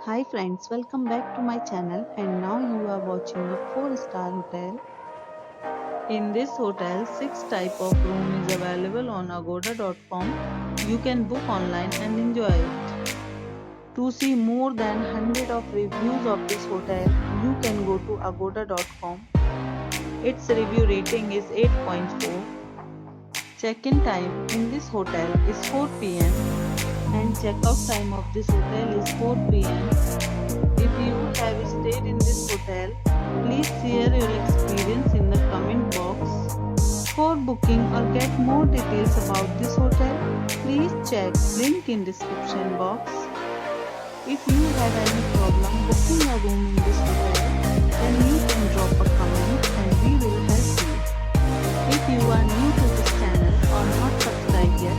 Hi friends, welcome back to my channel and now you are watching a 4-star hotel. In this hotel, 6 type of room is available on agoda.com. You can book online and enjoy it. To see more than 100 of reviews of this hotel, you can go to agoda.com. Its review rating is 8.4. Check-in time in this hotel is 4 p.m. and check-out time of this hotel is 4 p.m. If you have stayed in this hotel, please share your experience in the comment box. For booking or get more details about this hotel, please check link in description box. If you have any problem booking a room in this hotel, then you can drop a comment and we will help you. If you are new to this channel or not subscribed yet,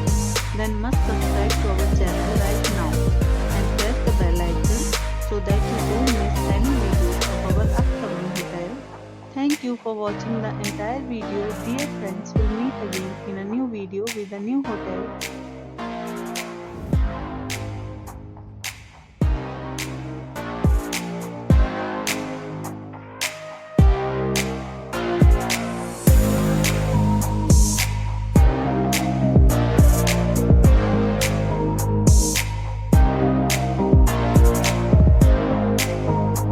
then must subscribe to our channel right now and press the bell icon so that you don't miss any videos of our upcoming hotel. Thank you for watching the entire video. Dear friends, we'll meet again in a new video with a new hotel.